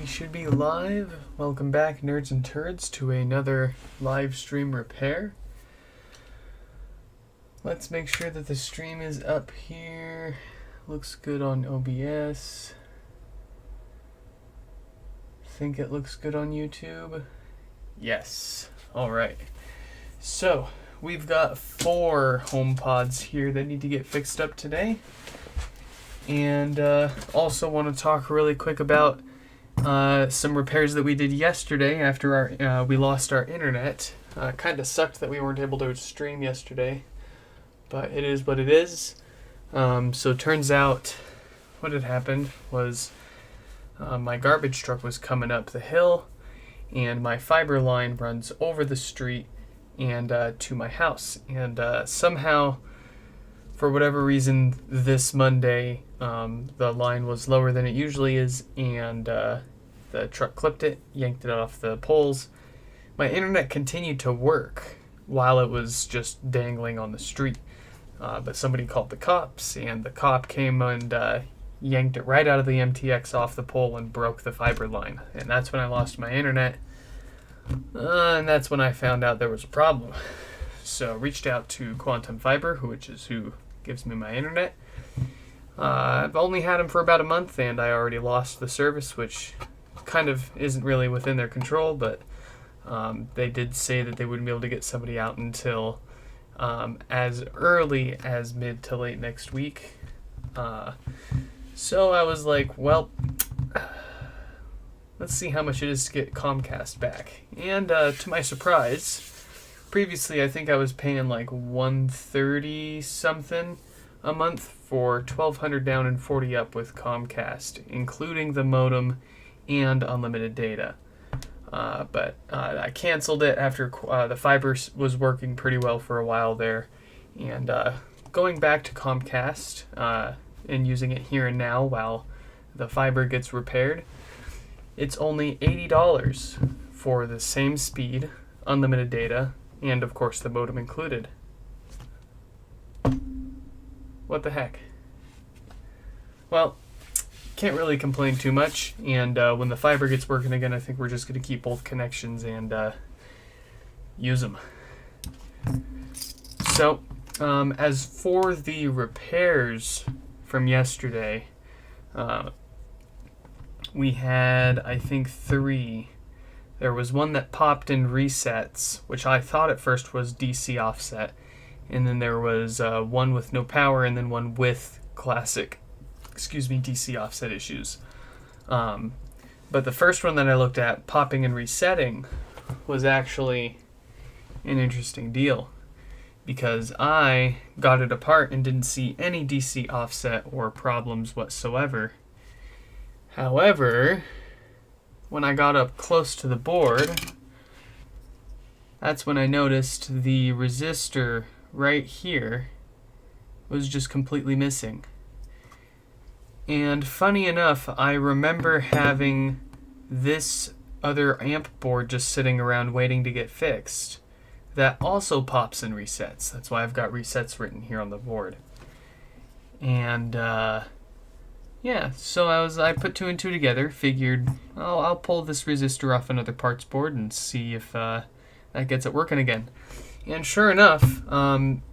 We should be live. Welcome back, nerds and turds, to another live stream repair. Let's make sure that the stream is up here. Looks good on OBS. Think it looks good on YouTube. Yes. Alright. So, we've got 4 homepods here that need to get fixed up today. And also want to talk really quick about some repairs that we did yesterday after we lost our internet. Kind of sucked that we weren't able to stream yesterday, but it is what it is. So it turns out what had happened was my garbage truck was coming up the hill, and my fiber line runs over the street and to my house. And somehow, for whatever reason, this Monday, the line was lower than it usually is, and the truck clipped it, yanked it off the poles. My internet continued to work while it was just dangling on the street. But somebody called the cops, and the cop came and yanked it right out of the MTX off the pole and broke the fiber line. And that's when I lost my internet. And that's when I found out there was a problem. So I reached out to Quantum Fiber, which is who gives me my internet. I've only had them for about a month, and I already lost the service, which kind of isn't really within their control, but they did say that they wouldn't be able to get somebody out until as early as mid to late next week. So I was like, well, let's see how much it is to get Comcast back. And to my surprise, previously I think I was paying like $130 something a month for $1,200 down and $40 up with Comcast, including the modem and unlimited data. But I canceled it after the fiber was working pretty well for a while there. And going back to Comcast and using it here and now while the fiber gets repaired, it's only $80 for the same speed, unlimited data, and of course the modem included. What the heck? Well, can't really complain too much, and when the fiber gets working again, I think we're just going to keep both connections and use them. So, as for the repairs from yesterday, we had, I think, 3. There was one that popped in resets, which I thought at first was DC offset, and then there was one with no power, and then one with classic DC offset issues. But the first one that I looked at, popping and resetting, was actually an interesting deal, because I got it apart and didn't see any DC offset or problems whatsoever. However, when I got up close to the board, that's when I noticed the resistor right here was just completely missing. And funny enough, I remember having this other amp board just sitting around waiting to get fixed that also pops and resets. That's why I've got resets written here on the board. And yeah, so I put 2 and 2 together, figured, oh, I'll pull this resistor off another parts board and see if that gets it working again. And sure enough,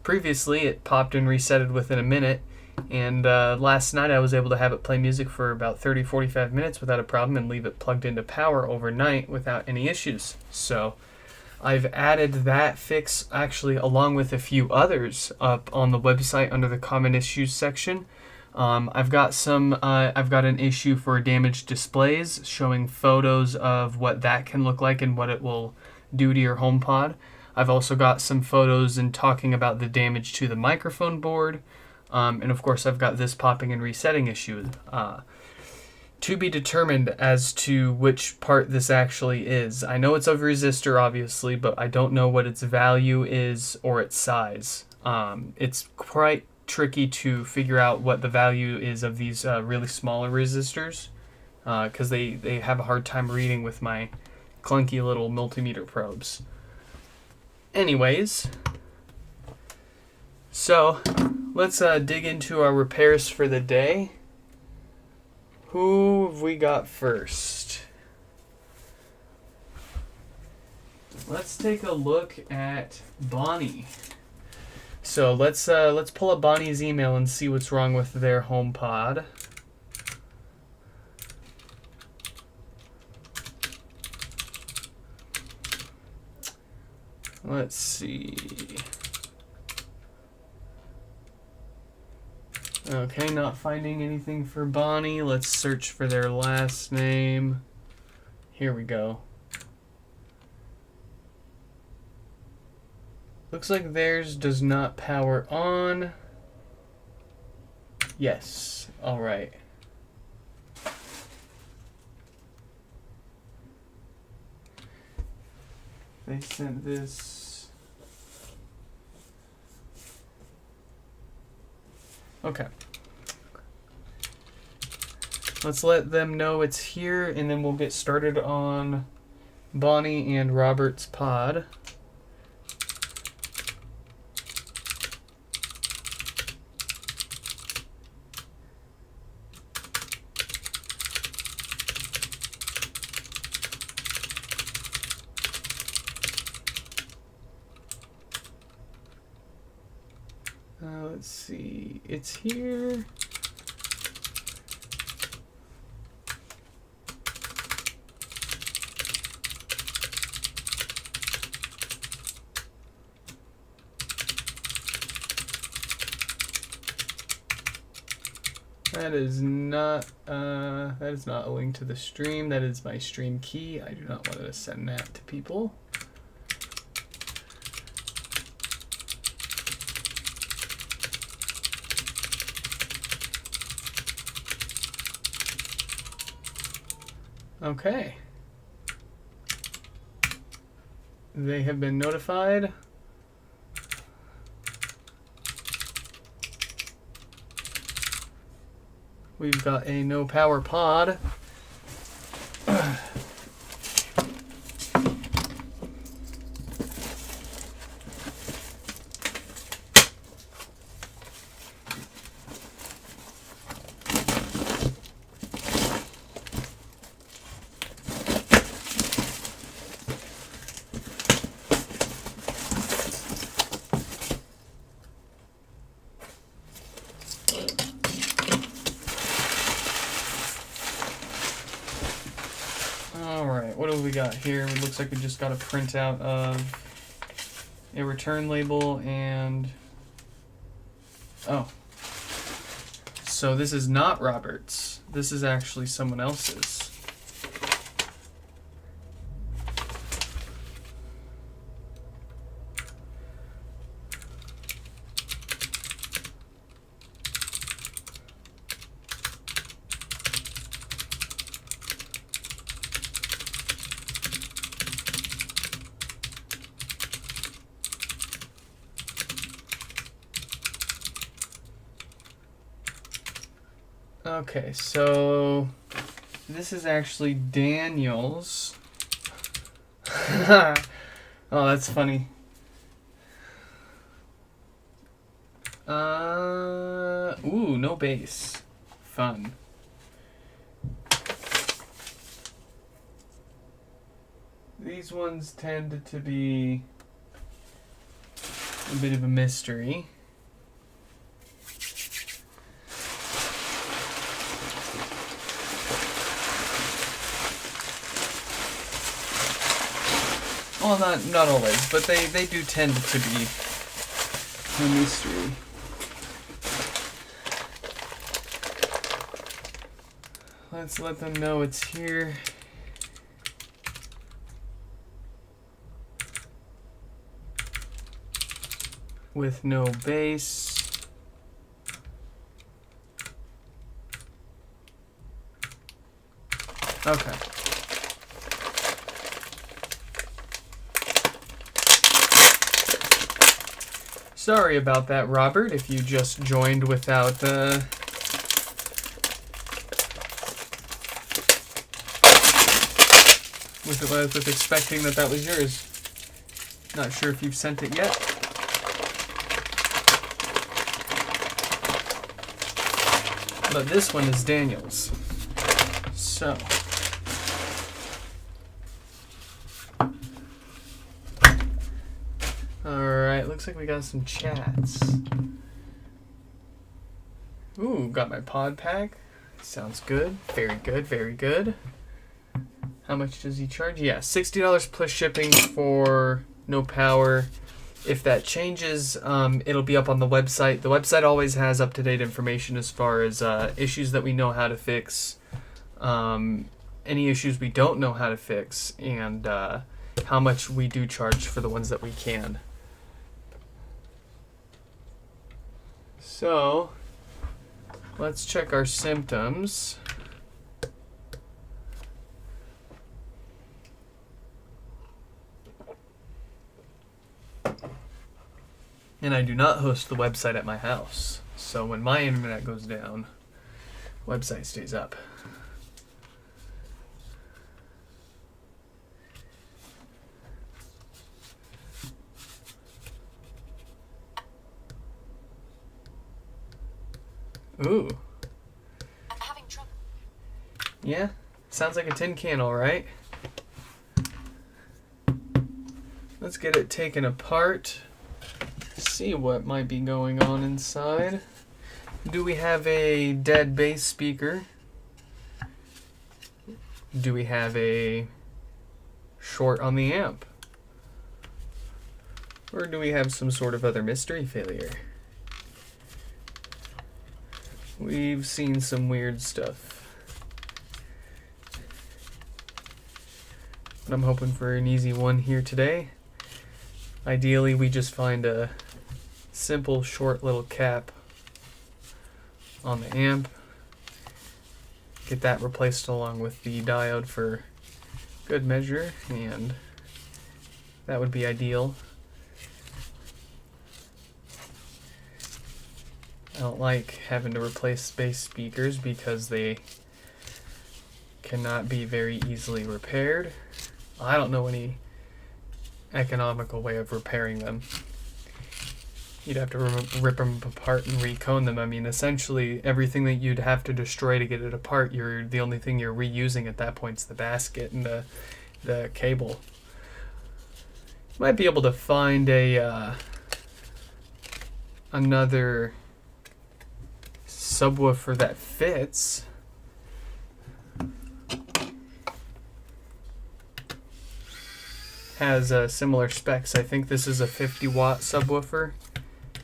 previously it popped and resetted within a minute. And last night I was able to have it play music for about 30-45 minutes without a problem and leave it plugged into power overnight without any issues. So I've added that fix actually along with a few others up on the website under the common issues section. I've got an issue for damaged displays, showing photos of what that can look like and what it will do to your HomePod. I've also got some photos and talking about the damage to the microphone board. And of course I've got this popping and resetting issue. To be determined as to which part this actually is. I know it's a resistor obviously, but I don't know what its value is or its size. It's quite tricky to figure out what the value is of these really smaller resistors, because they have a hard time reading with my clunky little multimeter probes. Anyways, so let's dig into our repairs for the day. Who have we got first? let's take a look at Bonnie. So let's pull up Bonnie's email and see what's wrong with their HomePod. Let's see. Okay, not finding anything for Bonnie. Let's search for their last name. Here we go. Looks like theirs does not power on. Yes. All right. They sent this. Okay. Let's let them know it's here, and then we'll get started on Bonnie and Robert's pod. Let's see, it's here. That is not a link to the stream. That is my stream key. I do not want to send that to people. Okay. They have been notified. We've got a no power pod. What do we got here? It looks like we just got a printout of a return label and... Oh. So this is not Robert's. This is actually someone else's. Okay, so this is actually Daniel's. Oh, that's funny. Ooh, no base. Fun. These ones tend to be a bit of a mystery. Well, not always, but they do tend to be a mystery. Let's let them know it's here. With no base. Okay. Sorry about that, Robert, if you just joined without with expecting that was yours. Not sure if you've sent it yet. But this one is Daniel's. So looks like we got some chats. Ooh, got my pod pack. Sounds good. Very good, very good. How much does he charge? Yeah, $60 plus shipping for no power. If that changes, it'll be up on the website. The website always has up-to-date information as far as issues that we know how to fix, any issues we don't know how to fix, and how much we do charge for the ones that we can. So, let's check our symptoms. And I do not host the website at my house. So when my internet goes down, website stays up. Ooh. I'm having trouble. Yeah, sounds like a tin can, all right. Let's get it taken apart. See what might be going on inside. Do we have a dead bass speaker? Do we have a short on the amp? Or do we have some sort of other mystery failure? We've seen some weird stuff. But I'm hoping for an easy one here today. Ideally, we just find a simple, short little cap on the amp. Get that replaced along with the diode for good measure, and that would be ideal. I don't like having to replace bass speakers because they cannot be very easily repaired. I don't know any economical way of repairing them. You'd have to rip them apart and recone them. I mean, essentially, everything that you'd have to destroy to get it apart, the only thing you're reusing at that point is the basket and the cable. You might be able to find another subwoofer that fits. Has similar specs. I think this is a 50 watt subwoofer,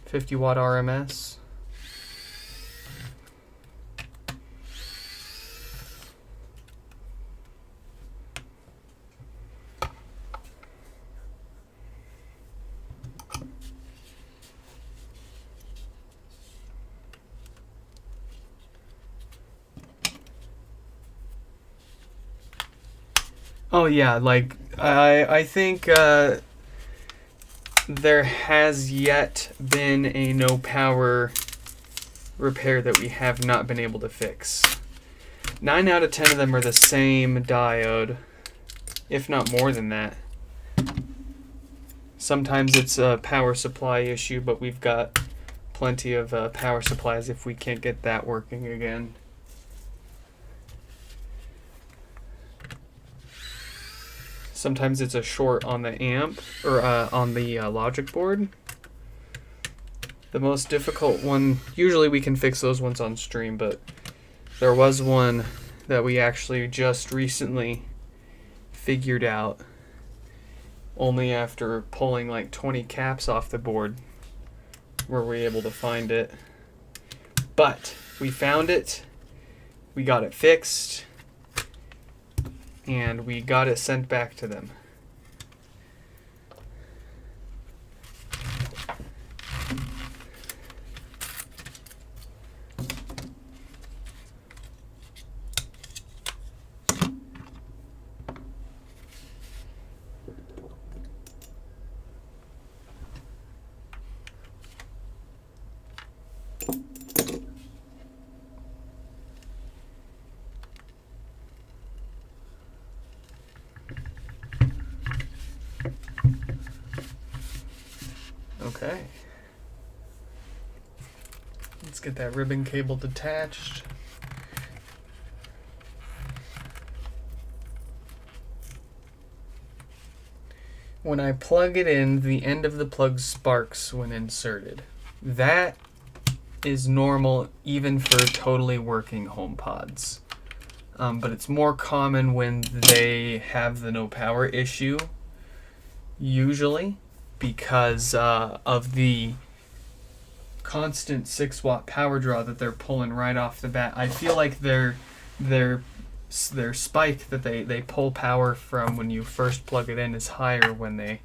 50 watt RMS. Oh yeah, like I think there has yet been a no power repair that we have not been able to fix. 9 out of 10 of them are the same diode, if not more than that. Sometimes it's a power supply issue, but we've got plenty of power supplies if we can't get that working again. Sometimes it's a short on the amp, or on the logic board. The most difficult one, usually we can fix those ones on stream, but there was one that we actually just recently figured out, only after pulling like 20 caps off the board were we able to find it. But we found it, we got it fixed, and we got it sent back to them. Okay. Let's get that ribbon cable detached. when I plug it in, the end of the plug sparks when inserted. That is normal even for totally working HomePods. But it's more common when they have the no power issue, usually, because of the constant 6-watt power draw that they're pulling right off the bat. I feel like their spike that they pull power from when you first plug it in is higher when they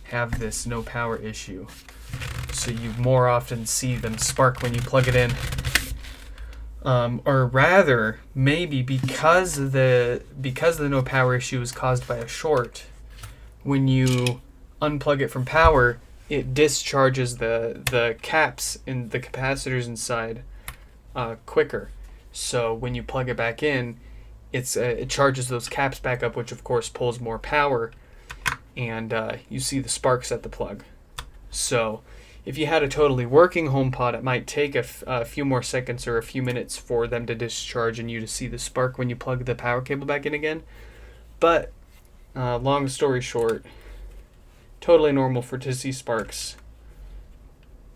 have this no power issue. So you more often see them spark when you plug it in. Or rather, maybe because the no power issue is caused by a short, when you unplug it from power, it discharges the caps in the capacitors inside quicker. So when you plug it back in, it charges those caps back up, which of course pulls more power, and you see the sparks at the plug. So if you had a totally working HomePod, it might take a few more seconds or a few minutes for them to discharge and you to see the spark when you plug the power cable back in again. But long story short, totally normal to see sparks.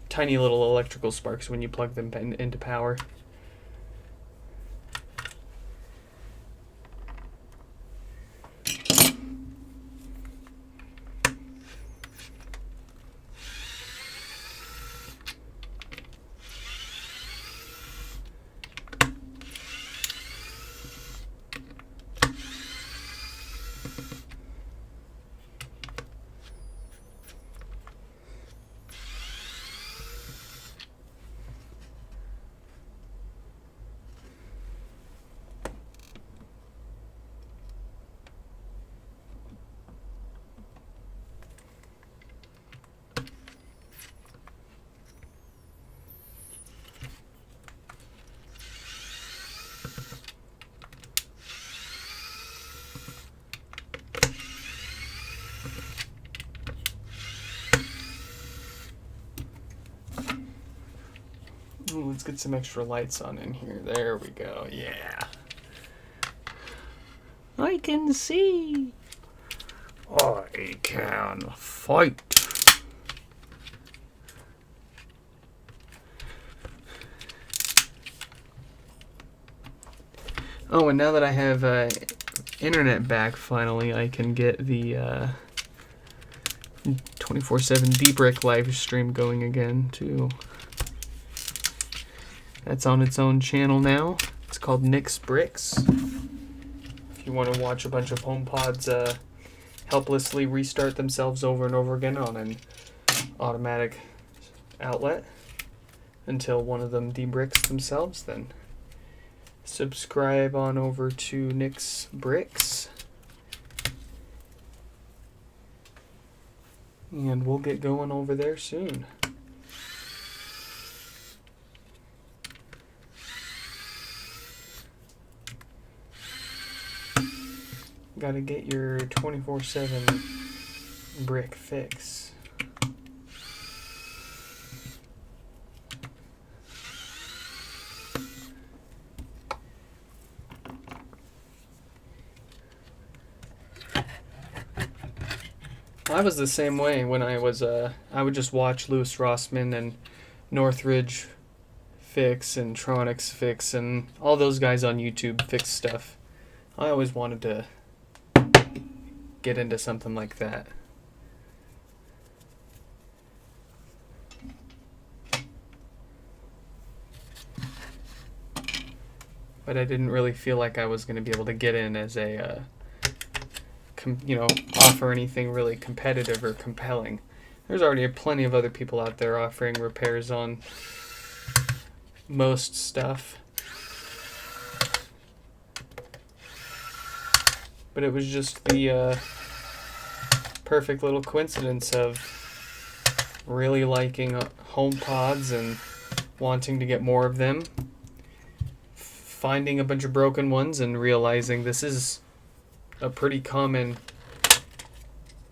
Tiny little electrical sparks when you plug them into power. Ooh, let's get some extra lights on in here. There we go. Yeah. I can see. I can fight. Oh, and now that I have internet back, finally, I can get the 24/7 D-Brick live stream going again, too. That's on its own channel now. It's called Nick's Bricks. If you want to watch a bunch of HomePods helplessly restart themselves over and over again on an automatic outlet until one of them de-bricks themselves, then subscribe on over to Nick's Bricks. And we'll get going over there soon. Gotta get your 24/7 brick fix. I was the same way when I was I would just watch Louis Rossman and Northridge Fix and Tronics Fix and all those guys on YouTube fix stuff. I always wanted to get into something like that. But I didn't really feel like I was going to be able to get in as a, offer anything really competitive or compelling. There's already plenty of other people out there offering repairs on most stuff. But it was just the perfect little coincidence of really liking HomePods and wanting to get more of them, finding a bunch of broken ones and realizing this is a pretty common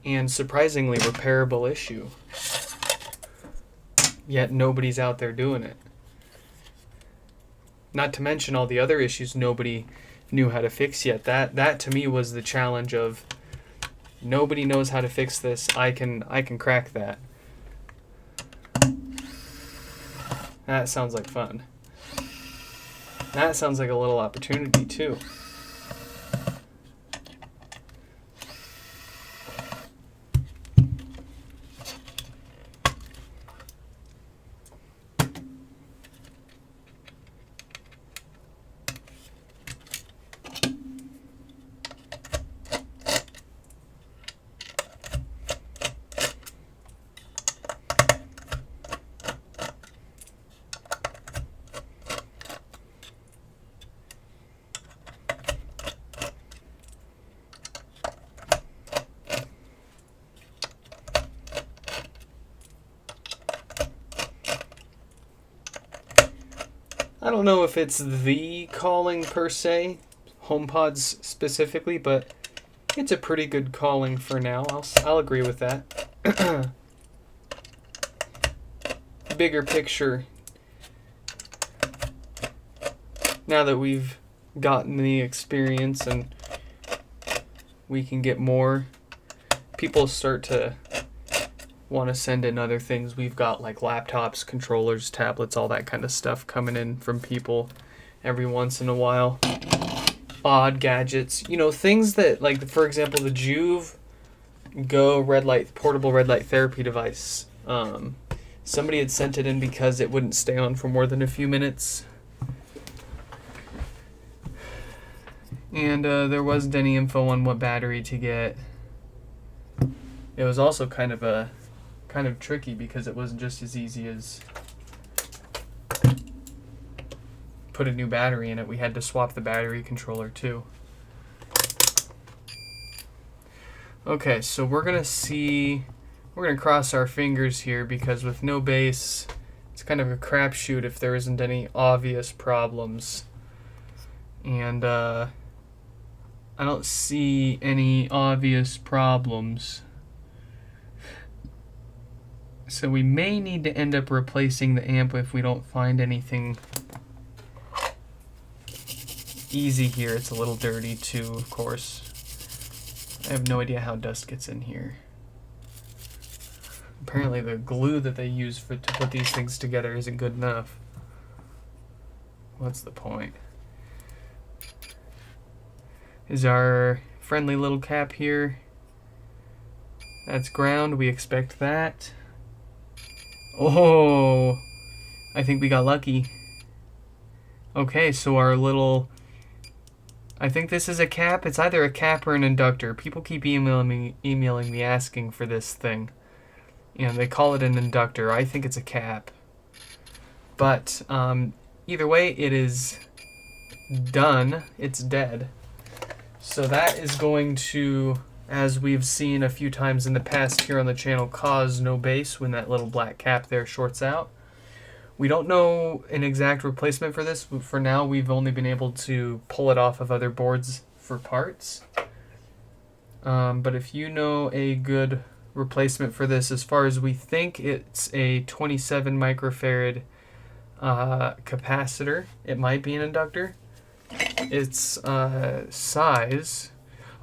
and surprisingly repairable issue. Yet nobody's out there doing it. Not to mention all the other issues nobody knew how to fix yet. That to me was the challenge of Nobody knows how to fix this. I can crack that. That sounds like fun. That sounds like a little opportunity too. I don't know if it's the calling per se, homepods specifically, but it's a pretty good calling for now. I'll agree with that. Bigger picture, now that we've gotten the experience and we can get more, people start to want to send in other things. We've got like laptops, controllers, tablets, all that kind of stuff coming in from people every once in a while. Odd gadgets, things that, like, for example, the Juve Go portable red light therapy device. Somebody had sent it in because it wouldn't stay on for more than a few minutes, and there wasn't any info on what battery to get. It was also kind of tricky because it wasn't just as easy as put a new battery in it. We had to swap the battery controller too. Okay, so we're gonna cross our fingers here, because with no base, it's kind of a crapshoot if there isn't any obvious problems. And I don't see any obvious problems. So we may need to end up replacing the amp if we don't find anything easy here. It's a little dirty too, of course. I have no idea how dust gets in here. Apparently the glue that they use to put these things together isn't good enough. What's the point? Is our friendly little cap here? That's ground. We expect that. Oh, I think we got lucky. Okay, so our little... I think this is a cap. It's either a cap or an inductor. People keep emailing me asking for this thing. They call it an inductor. I think it's a cap. But either way, it is done. It's dead. So that is going to, as we've seen a few times in the past here on the channel, cause no bass when that little black cap there shorts out. We don't know an exact replacement for this. For now, we've only been able to pull it off of other boards for parts. But if you know a good replacement for this, as far as we think, it's a 27 microfarad capacitor. It might be an inductor. Its size...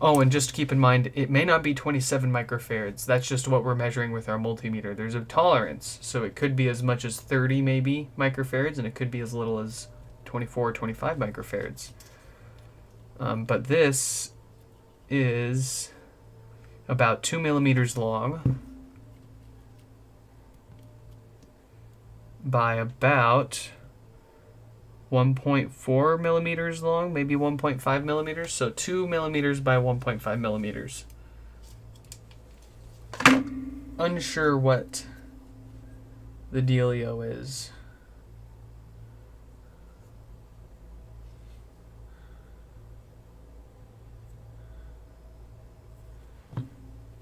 Oh, and just keep in mind, it may not be 27 microfarads. That's just what we're measuring with our multimeter. There's a tolerance, so it could be as much as 30 maybe microfarads, and it could be as little as 24 or 25 microfarads. But this is about 2 millimeters long by about 1.4 millimeters long, maybe 1.5 millimeters, so 2 millimeters by 1.5 millimeters. Unsure what the dealio is.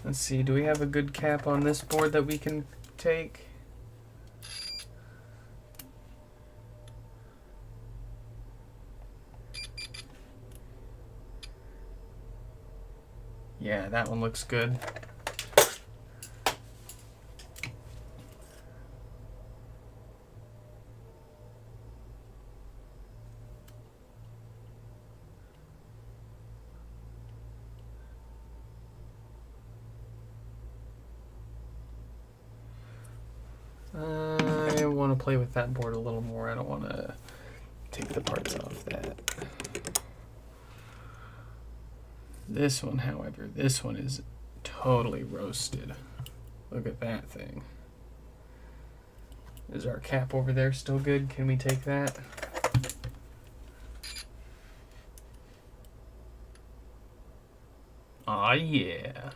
Let's see, do we have a good cap on this board that we can take? Yeah, that one looks good. want to play with that board a little more. I don't want to take the parts off that. This one, however, this one is totally roasted. Look at that thing. Is our cap over there still good? Can we take that? Aw, yeah.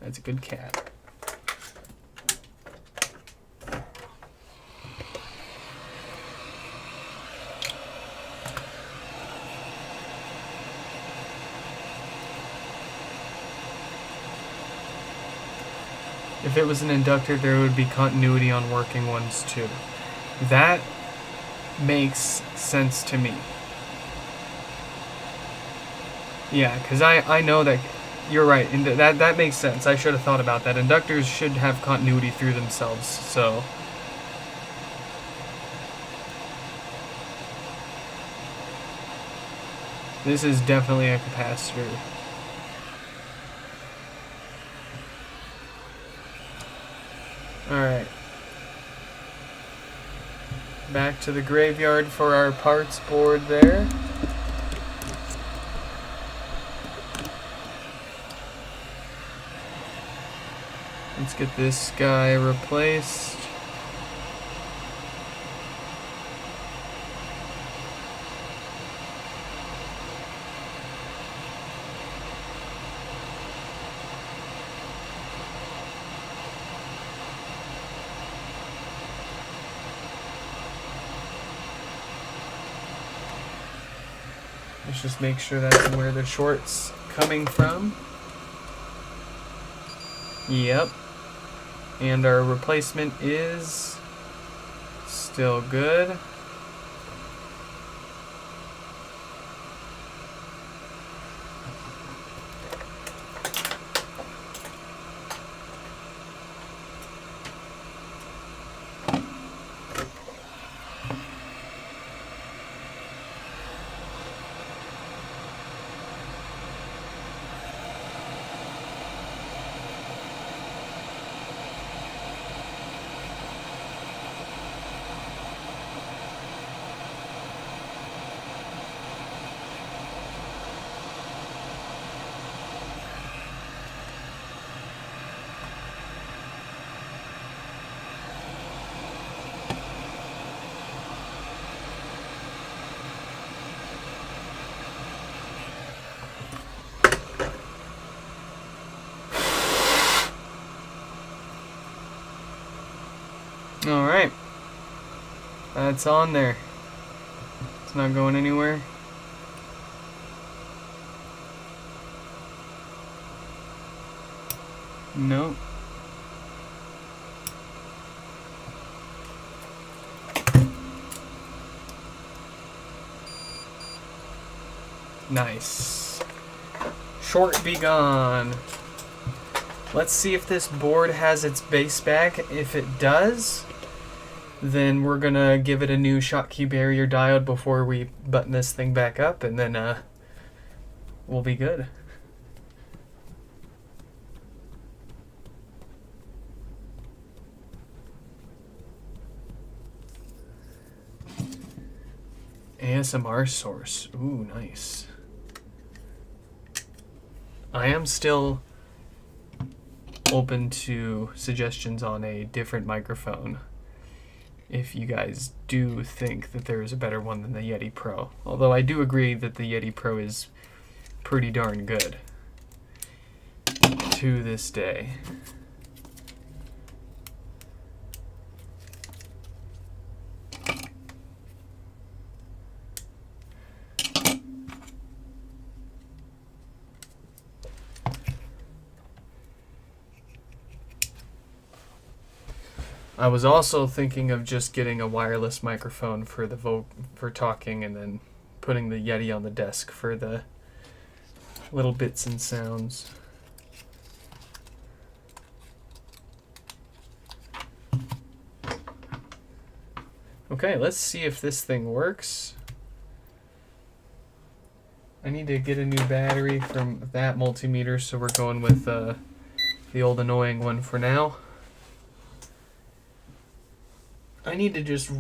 That's a good cap. If it was an inductor, there would be continuity on working ones too. That makes sense to me. Yeah, because I know that you're right. And that makes sense. I should have thought about that. Inductors should have continuity through themselves, so... This is definitely a capacitor. Alright. Back to the graveyard for our parts board there. Let's get this guy replaced. Let's just make sure that's where the short's coming from. Yep. And our replacement is still good. Alright. That's on there. It's not going anywhere. Nope. Nice. Short be gone. Let's see if this board has its base back. If it does, then we're gonna give it a new Schottky barrier diode before we button this thing back up, and then we'll be good. ASMR source. Ooh, nice. I am still open to suggestions on a different microphone if you guys do think that there is a better one than the Yeti Pro. Although I do agree that the Yeti Pro is pretty darn good to this day. I was also thinking of just getting a wireless microphone for the for talking, and then putting the Yeti on the desk for the little bits and sounds. Okay, let's see if this thing works. I need to get a new battery from that multimeter, so we're going with the old annoying one for now. I need to just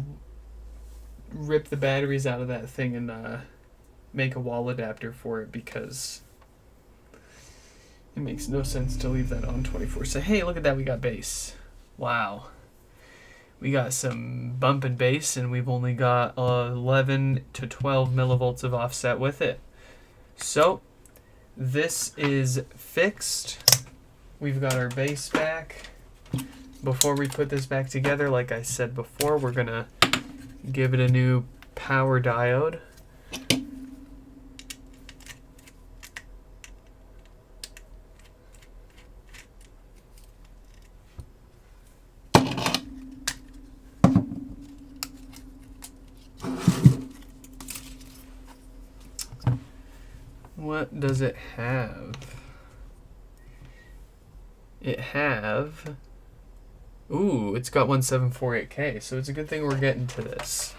rip the batteries out of that thing and make a wall adapter for it, because it makes no sense to leave that on 24. So hey, look at that, we got bass. Wow. We got some bump and bass, and we've only got 11 to 12 millivolts of offset with it. So this is fixed. We've got our bass back. Before we put this back together, like I said before, we're gonna give it a new power diode. What does it have? Ooh, it's got 1748K, so it's a good thing we're getting to this.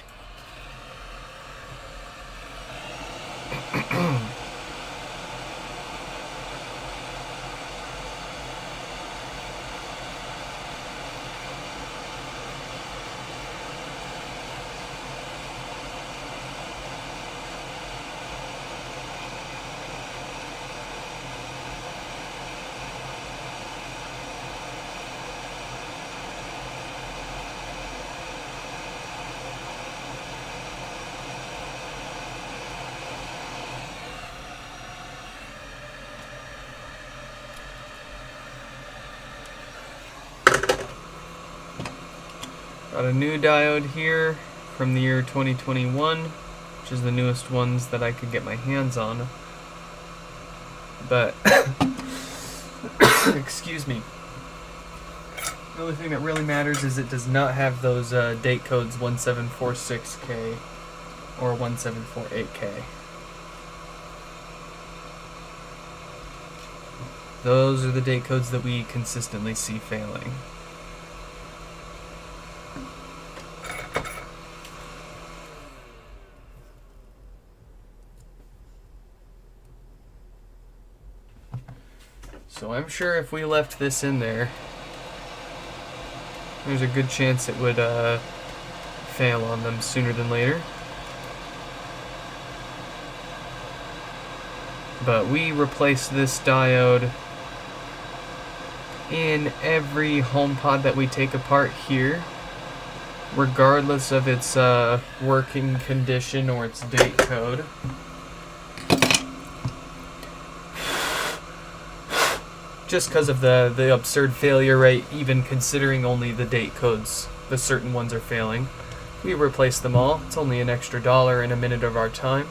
Got a new diode here from the year 2021, which is the newest ones that I could get my hands on. But, excuse me. The only thing that really matters is it does not have those date codes 1746K or 1748K. Those are the date codes that we consistently see failing. So I'm sure if we left this in there, there's a good chance it would fail on them sooner than later. But we replace this diode in every HomePod that we take apart here, regardless of its working condition or its date code. Just because of the absurd failure rate, even considering only the date codes, the certain ones are failing. We replace them all. It's only an extra $1 and a minute of our time.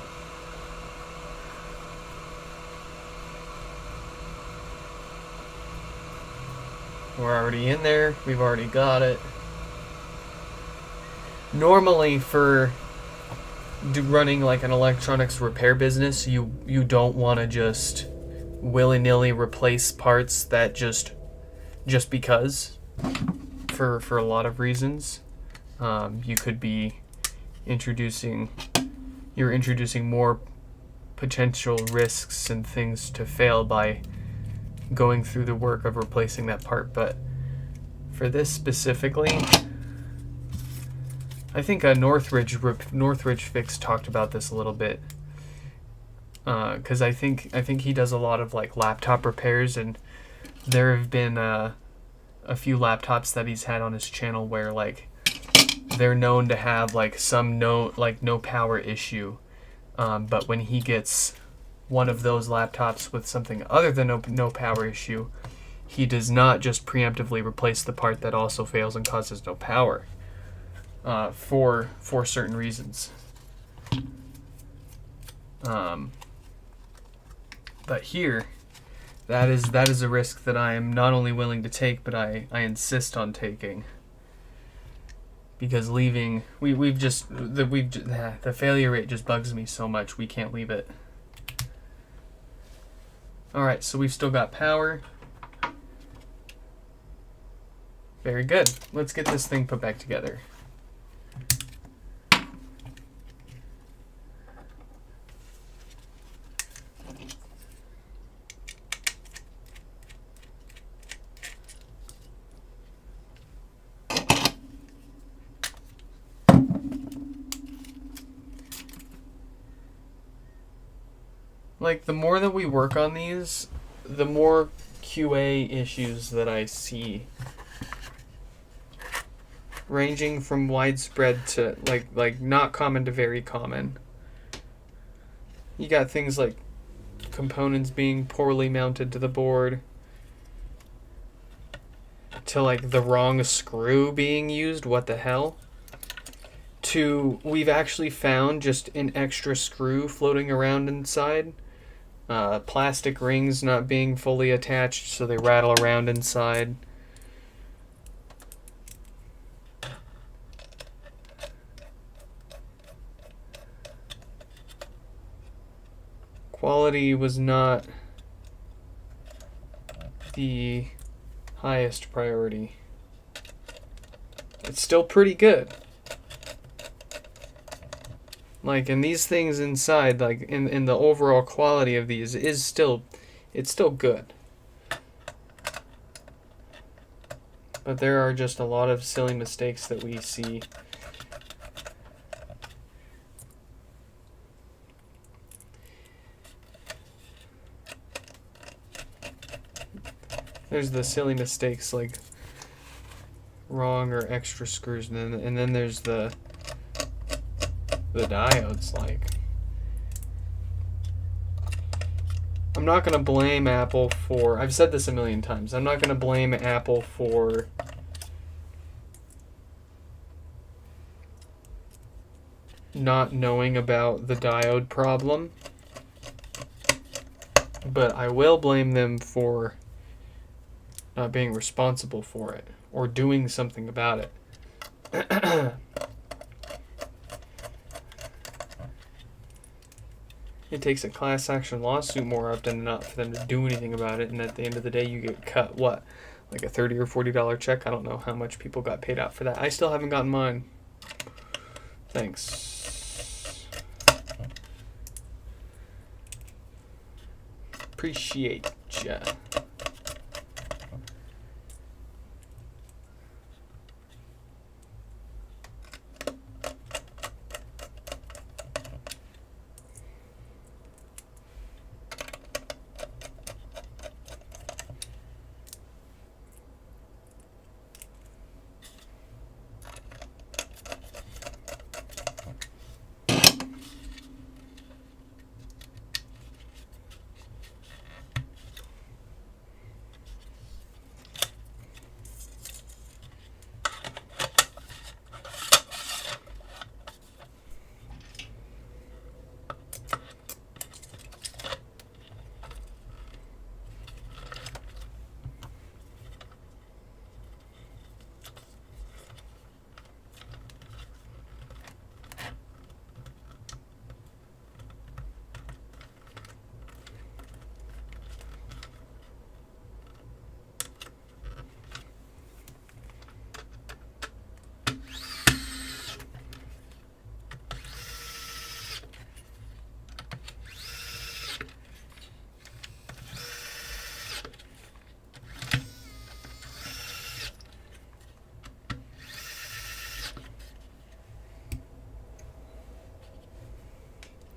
We're already in there. We've already got it. Normally, for running like an electronics repair business, you don't want to just willy-nilly replace parts that just because, for a lot of reasons. You could be introducing more potential risks and things to fail by going through the work of replacing that part. But for this specifically, I think Northridge Fix talked about this a little bit, because I think he does a lot of like laptop repairs, and there have been a few laptops that he's had on his channel where like they're known to have like some no power issue, but when he gets one of those laptops with something other than no power issue, he does not just preemptively replace the part that also fails and causes no power, for certain reasons. But here, that is a risk that I am not only willing to take, but I insist on taking. Because leaving, the failure rate just bugs me so much. We can't leave it. All right, so we've still got power. Very good. Let's get this thing put back together. Like, the more that we work on these, the more QA issues that I see. Ranging from widespread to, like not common to very common. You got things like components being poorly mounted to the board, to like the wrong screw being used, what the hell, to we've actually found just an extra screw floating around inside, plastic rings not being fully attached so they rattle around inside. Quality was not the highest priority. It's still pretty good. Like, and these things inside, like in the overall quality of these is still, it's still good. But there are just a lot of silly mistakes that we see. There's the silly mistakes like wrong or extra screws, and then there's the diodes. Like, I'm not gonna blame Apple for, I've said this a million times, I'm not gonna blame Apple for not knowing about the diode problem, but I will blame them for not being responsible for it or doing something about it. It takes a class action lawsuit more often than not for them to do anything about it, and at the end of the day you get cut, what, like a $30 or $40 check? I don't know how much people got paid out for that. I still haven't gotten mine. Thanks. Appreciate ya.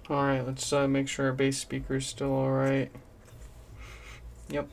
Alright, let's make sure our bass speaker's still alright. Yep.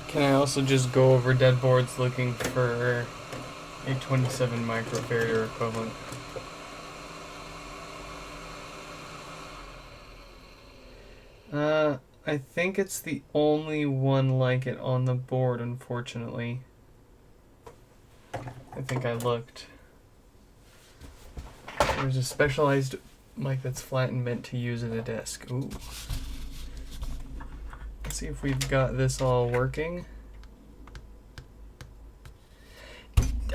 Can I also just go over dead boards looking for a 27 microfarad or equivalent? I think it's the only one like it on the board, unfortunately. I think I looked. There's a specialized mic that's flat and meant to use at a desk. Ooh. Let's see if we've got this all working.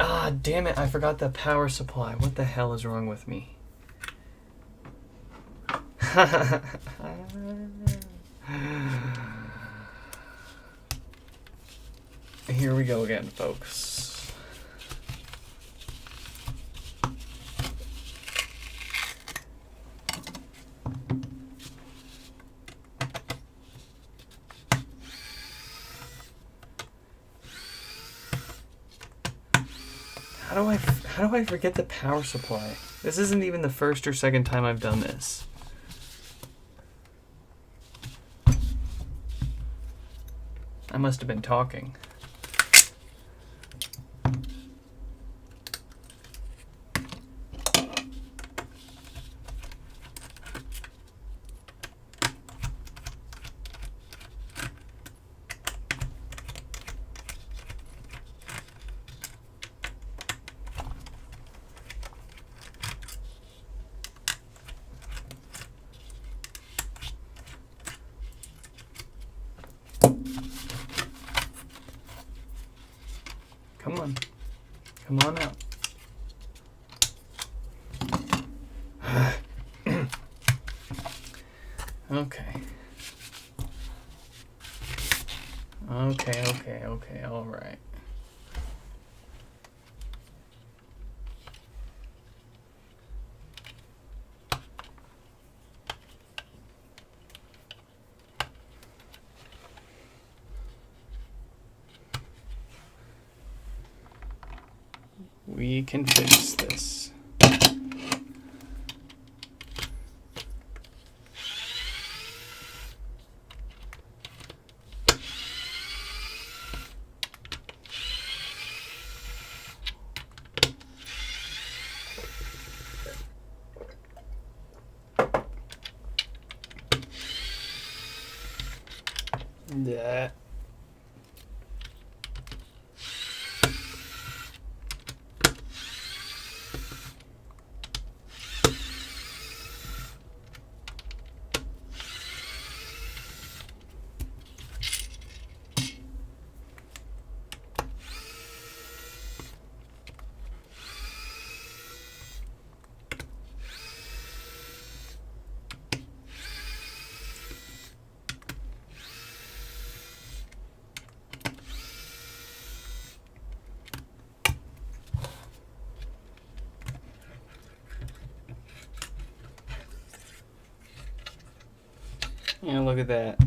Ah, damn it, I forgot the power supply. What the hell is wrong with me? Here we go again, folks. How do I forget the power supply? This isn't even the first or second time I've done this. I must have been talking. Come on. Come on out. Okay. Okay, all right. We can fix this. Yeah. Yeah, look at that.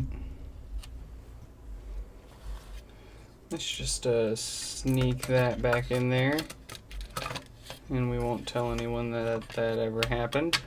Let's just sneak that back in there, and we won't tell anyone that that ever happened.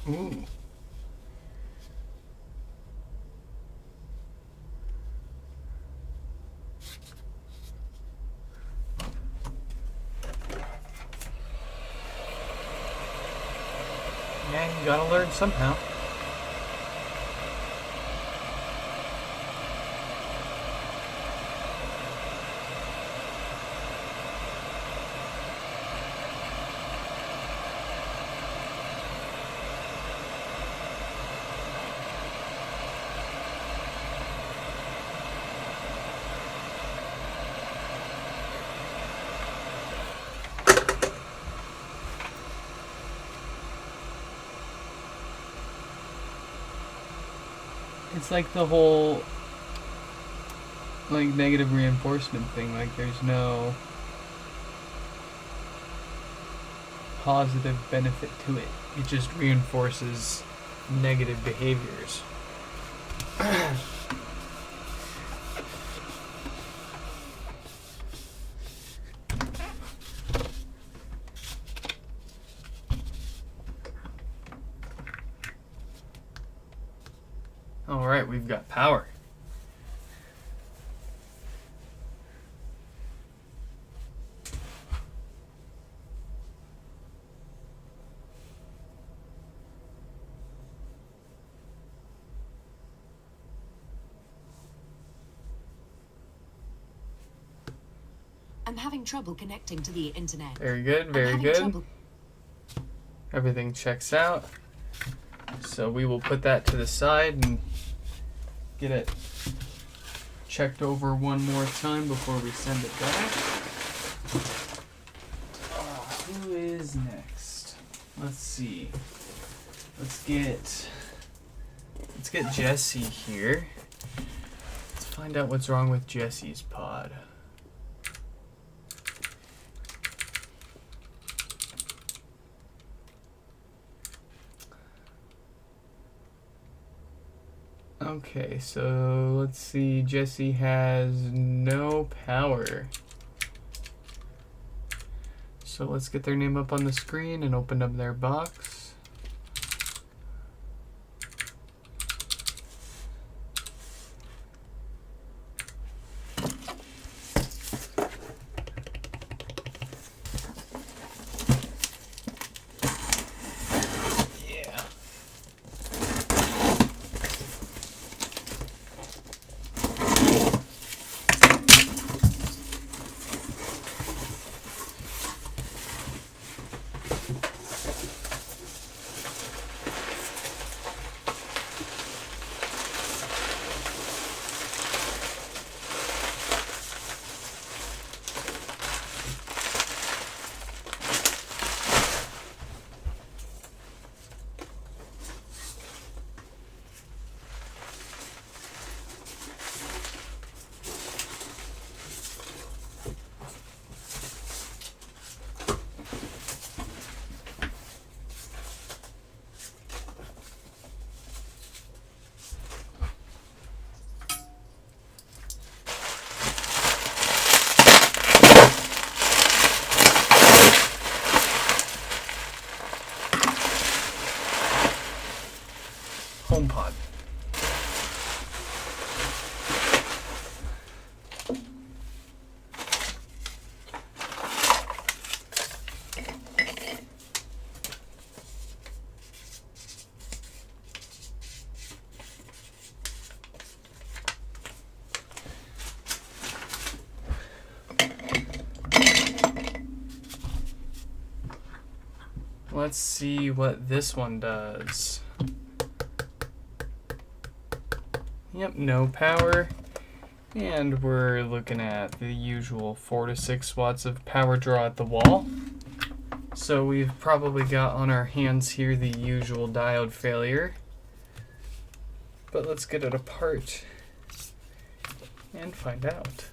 Ooh. Yeah, you gotta learn somehow. It's like the whole like negative reinforcement thing. Like there's no positive benefit to it. It just reinforces negative behaviors. All right, we've got power. I'm having trouble connecting to the internet. Very good, very good. Everything checks out. So we will put that to the side and get it checked over one more time before we send it back. Who is next? Let's see. Let's get Jesse here. Let's find out what's wrong with Jesse's pod. Okay, so let's see. Jesse has no power. So let's get their name up on the screen and open up their box. HomePod. Let's see what this one does. Yep, no power. And we're looking at the usual 4 to 6 watts of power draw at the wall. So we've probably got on our hands here the usual diode failure. But let's get it apart and find out.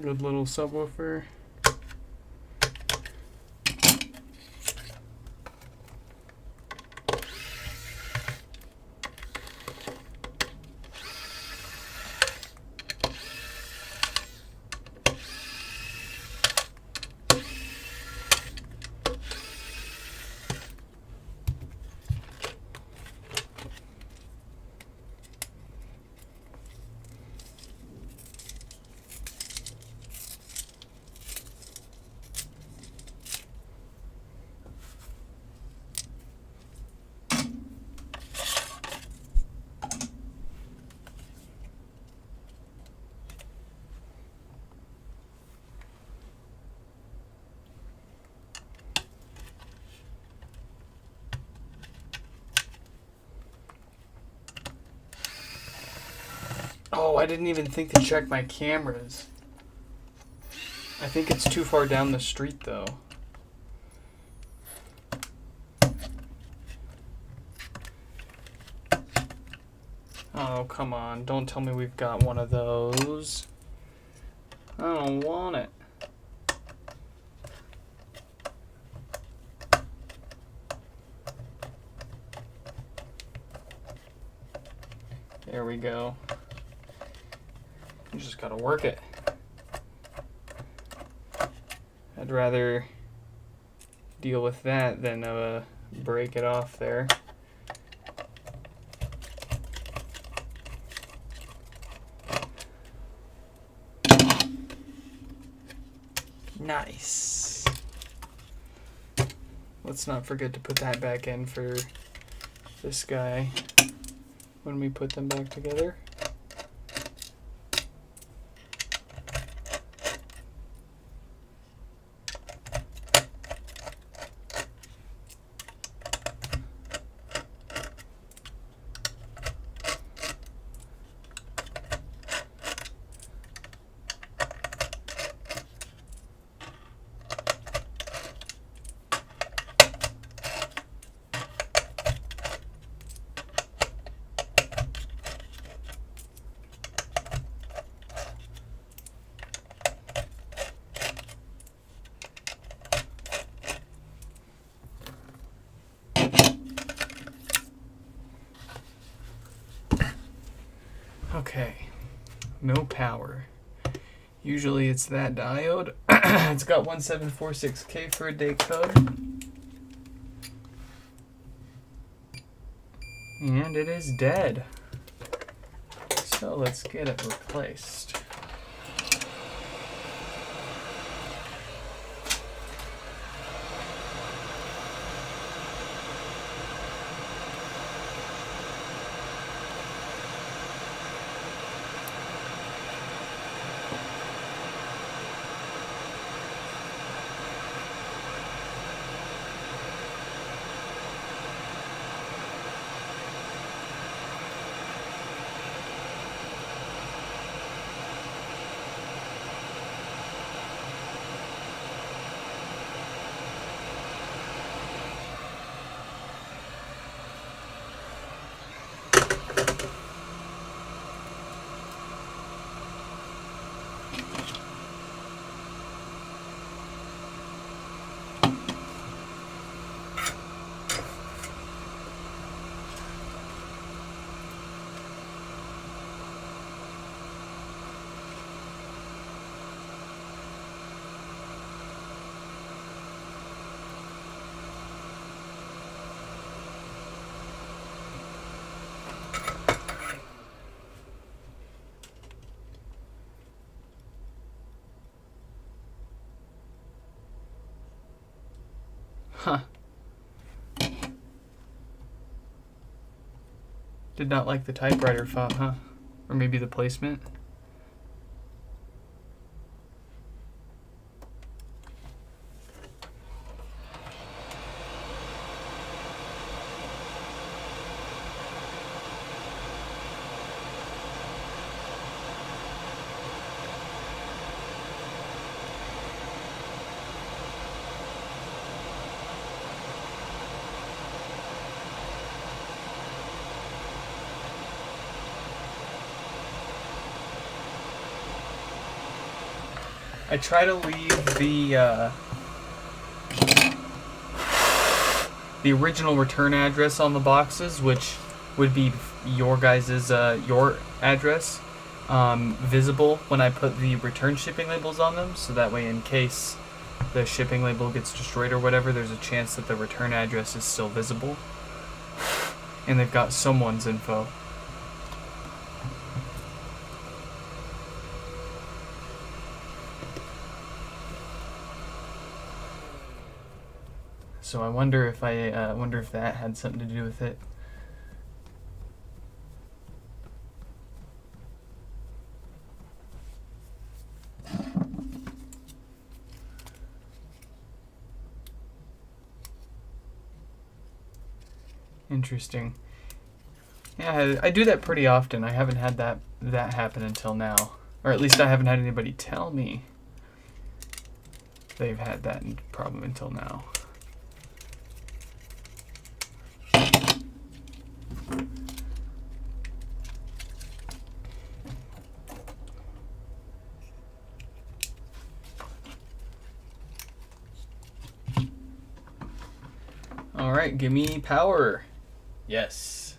Good little subwoofer. Oh, I didn't even think to check my cameras. I think it's too far down the street, though. Oh, come on. Don't tell me we've got one of those. I don't want it. There we go. You just gotta work it. I'd rather deal with that than break it off there. Nice. Let's not forget to put that back in for this guy when we put them back together. Okay, no power. Usually it's that diode. It's got 1746K for a day code. And it is dead. So let's get it replaced. Huh. Did not like the typewriter font, huh? Or maybe the placement? I try to leave the original return address on the boxes, which would be your guys's your address, visible when I put the return shipping labels on them, so that way in case the shipping label gets destroyed or whatever, there's a chance that the return address is still visible and they've got someone's info. So I wonder if that had something to do with it. Interesting. Yeah, I do that pretty often. I haven't had that happen until now, or at least I haven't had anybody tell me they've had that problem until now. All right, give me power. Yes.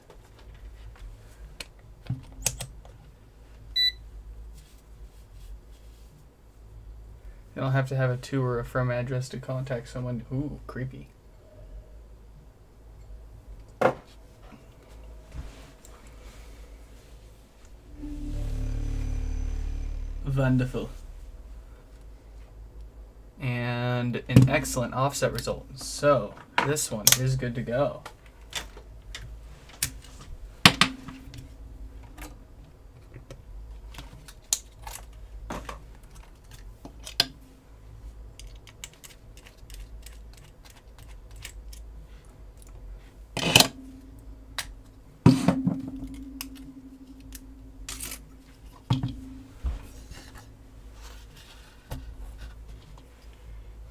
You don't have to have a to or a from address to contact someone. Ooh, creepy. Wonderful. And an excellent offset result. So this one is good to go.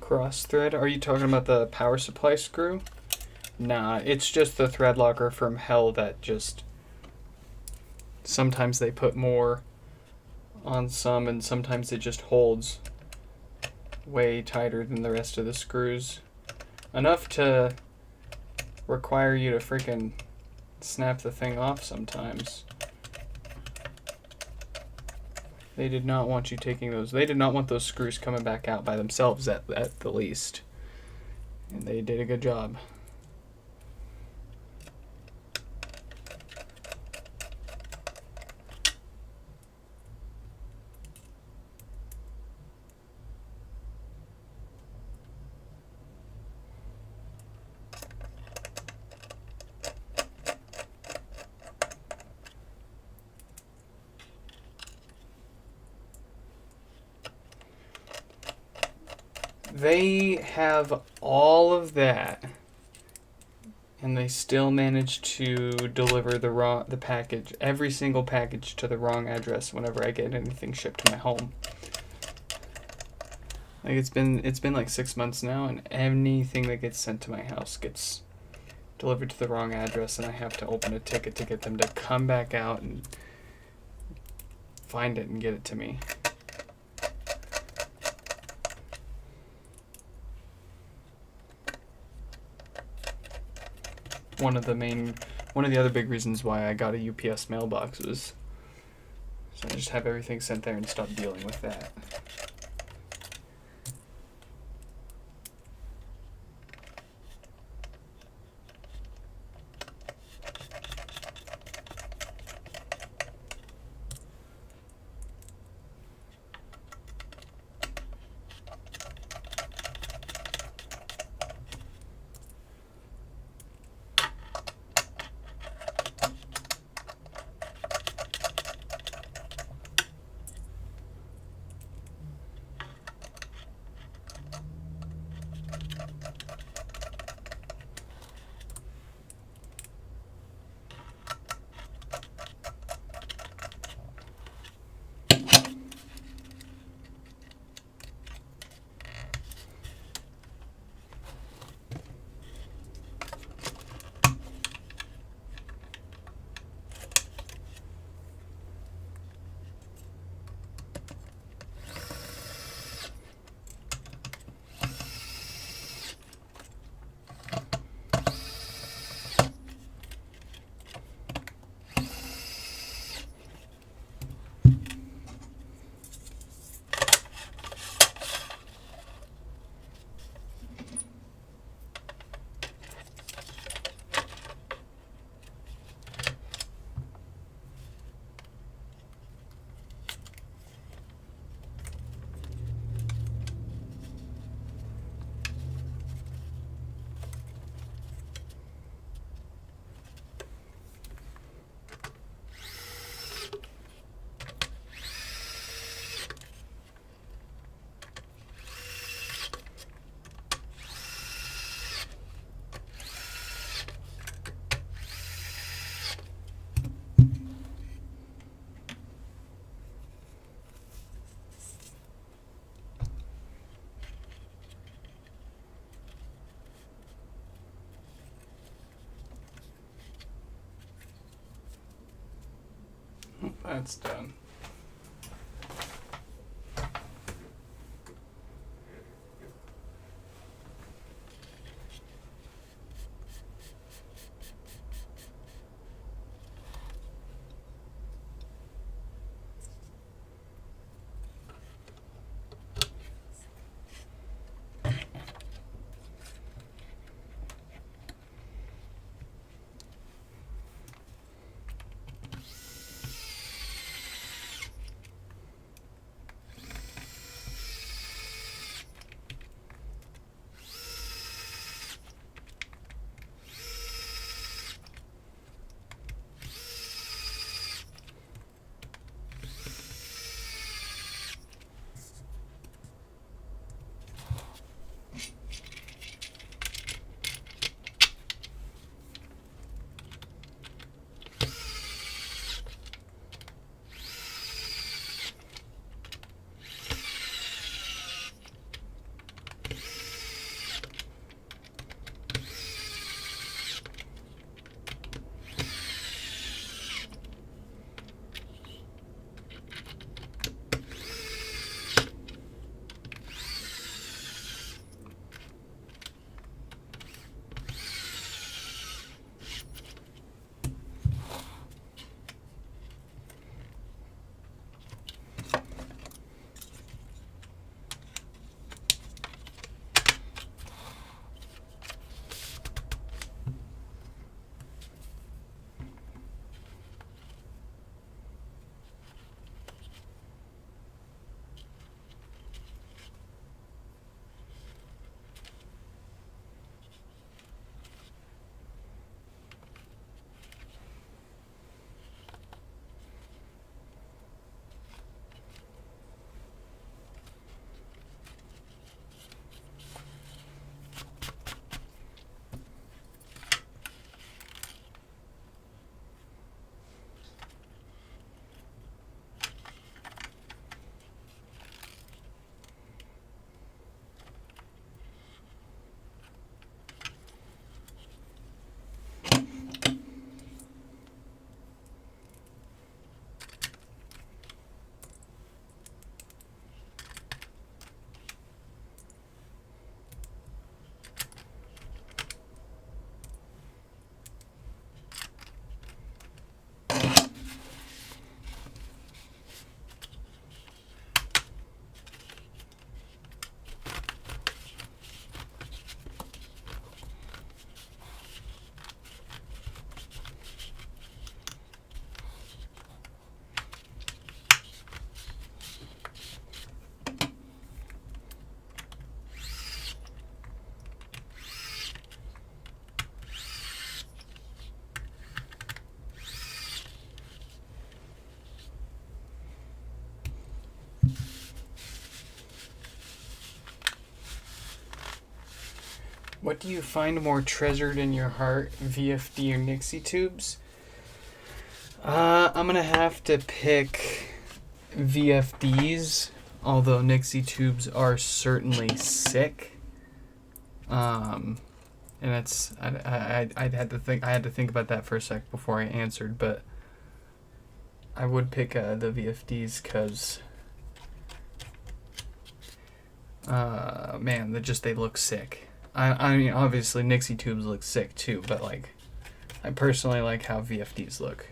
Cross thread? Are you talking about the power supply screw? Nah, it's just the thread locker from hell that just... Sometimes they put more on some and sometimes it just holds way tighter than the rest of the screws. Enough to require you to freaking snap the thing off sometimes. They did not want you taking those. They did not want those screws coming back out by themselves at the least. And they did a good job. They have all of that, and they still manage to deliver the package, every single package, to the wrong address whenever I get anything shipped to my home. Like it's been like 6 months now, and anything that gets sent to my house gets delivered to the wrong address, and I have to open a ticket to get them to come back out and find it and get it to me. One of the other big reasons why I got a UPS mailbox was so I just have everything sent there and stop dealing with that. That's done. What do you find more treasured in your heart, VFD or Nixie tubes? I'm gonna have to pick VFDs, although Nixie tubes are certainly sick. And it's I had to think about that for a sec before I answered, but I would pick the VFDs because man, they look sick. I mean, obviously Nixie tubes look sick too, but like, I personally like how VFDs look.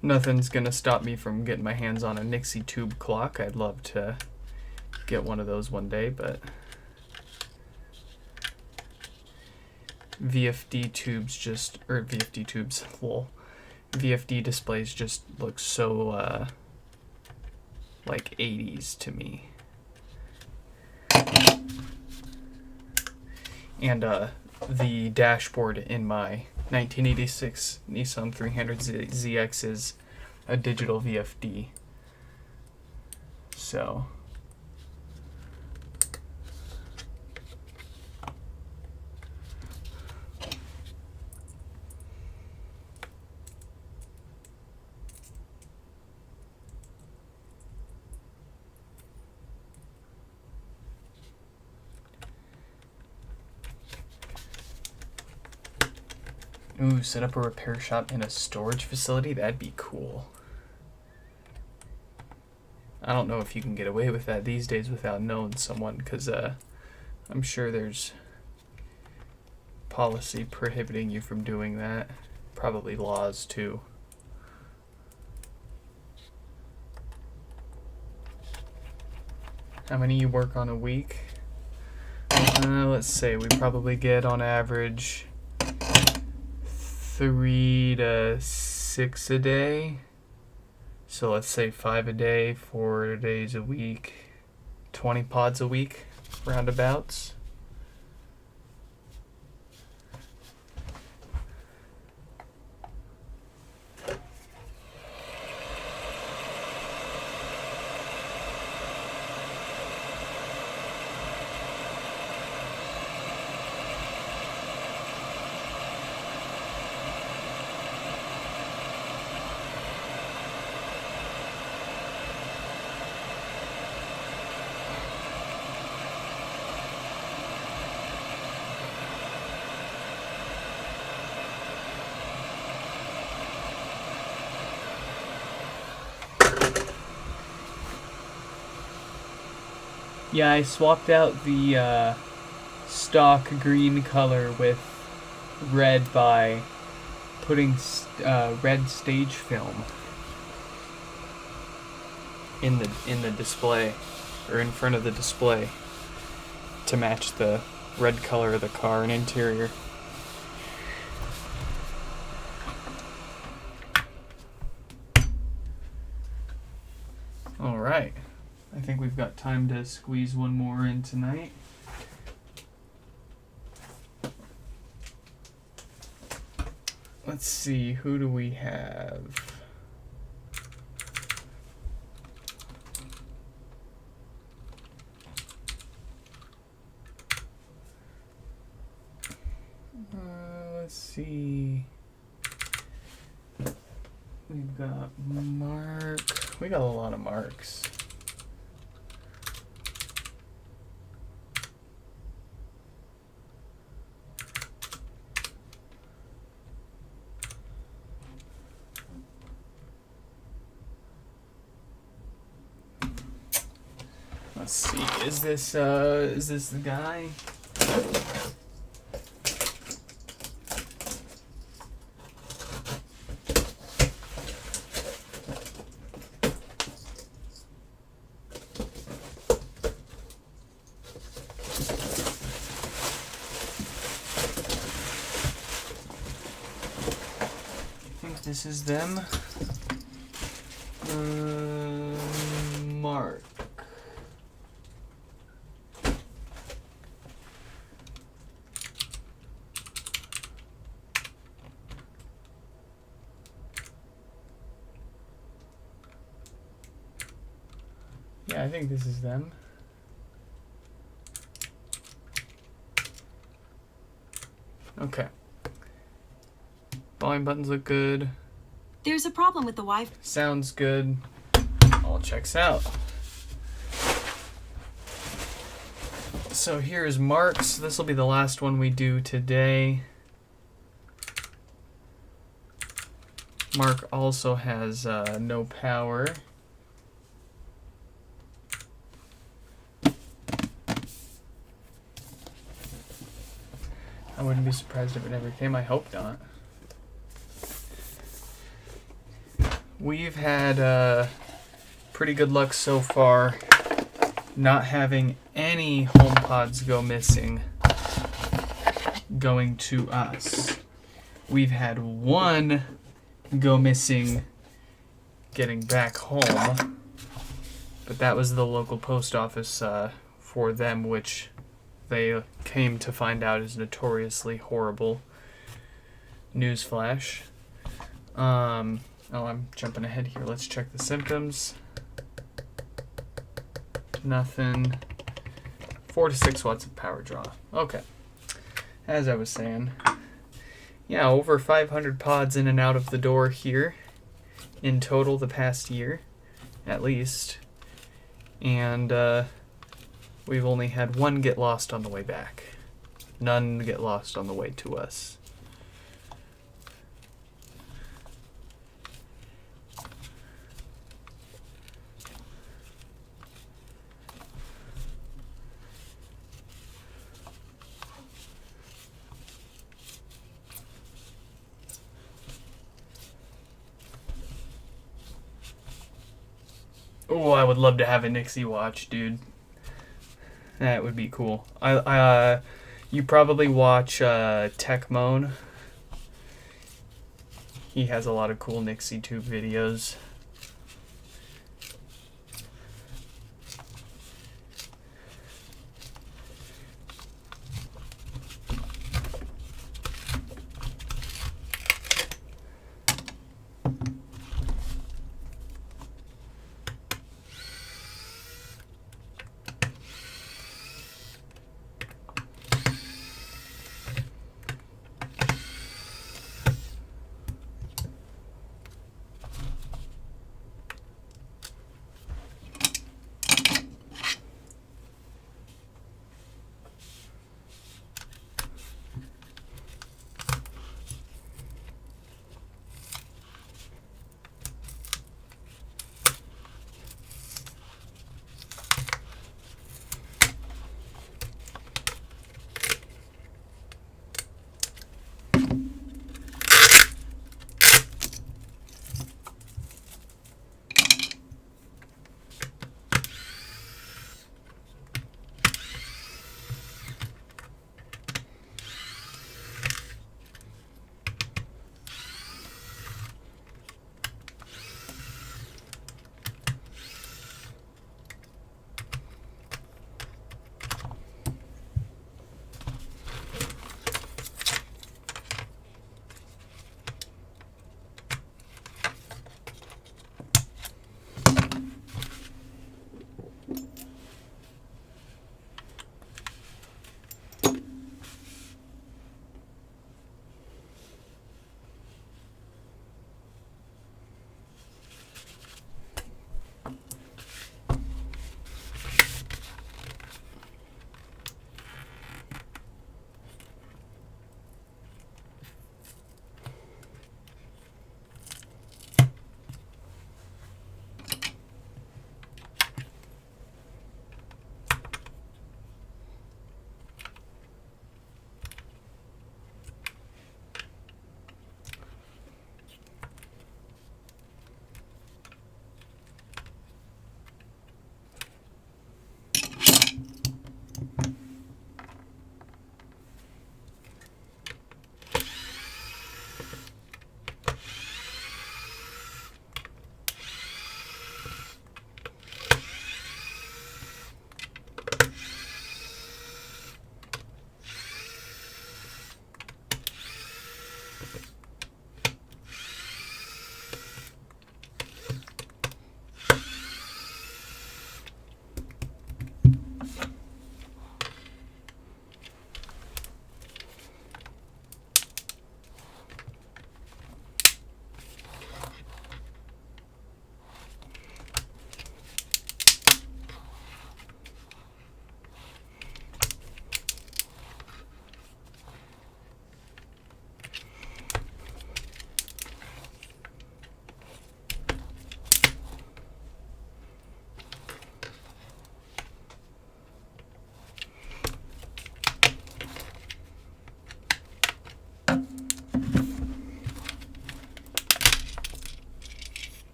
Nothing's gonna stop me from getting my hands on a Nixie tube clock. I'd love to get one of those one day, but VFD displays just look so like 80s to me. And the dashboard in my 1986 Nissan 300ZX is a digital VFD. So Ooh, set up a repair shop in a storage facility? That'd be cool. I don't know if you can get away with that these days without knowing someone, because I'm sure there's policy prohibiting you from doing that. Probably laws, too. How many you work on a week? Let's say we probably get on average 3 to 6 a day. So let's say 5 a day, 4 days a week, 20 pods a week, roundabouts. Yeah, I swapped out the stock green color with red by putting red stage film in the display, or in front of the display, to match the red color of the car and interior. All right. I think we've got time to squeeze one more in tonight. Let's see, who do we have? Let's see. We've got Mark. We got a lot of Marks. Let's see. Is this the guy? I think this is them. Mark. Yeah, I think this is them. Okay. Volume buttons look good. There's a problem with the Wi-Fi. Sounds good. All checks out. So here's Mark's. This will be the last one we do today. Mark also has no power. I wouldn't be surprised if it never came. I hope not. We've had pretty good luck so far not having any homepods go missing going to us. We've had one go missing getting back home, but that was the local post office for them, which they came to find out is notoriously horrible. Newsflash. Oh, I'm jumping ahead here. Let's check the symptoms. Nothing. 4 to 6 watts of power draw. Okay. As I was saying, yeah, over 500 pods in and out of the door here in total the past year, at least. And we've only had one get lost on the way back. None get lost on the way to us. Oh, I would love to have a Nixie watch, dude. That would be cool. You probably watch Tech Moan. He has a lot of cool Nixie tube videos.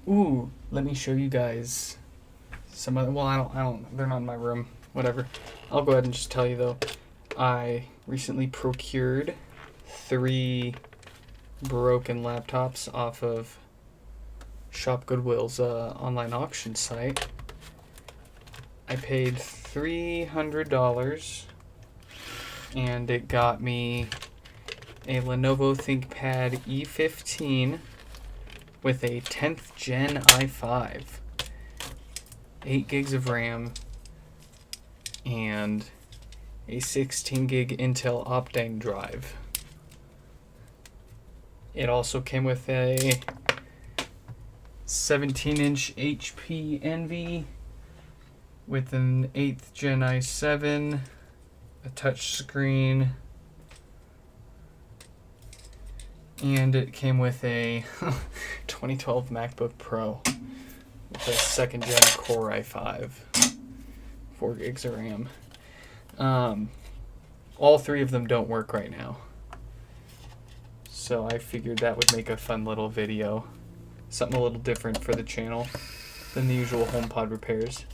Ooh, let me show you guys some other. Well, I don't. They're not in my room. Whatever. I'll go ahead and just tell you though. I recently procured 3 broken laptops off of Shop Goodwill's online auction site. I paid $300 and it got me a Lenovo ThinkPad E15 with a 10th gen i5, 8 gigs of RAM, and a 16 gig Intel Optane drive. It also came with a 17-inch HP Envy with an 8th gen i7, a touch screen, and it came with a 2012 MacBook Pro with a 2nd gen Core i5, 4 gigs of RAM. All 3 of them don't work right now, so I figured that would make a fun little video, something a little different for the channel than the usual HomePod repairs.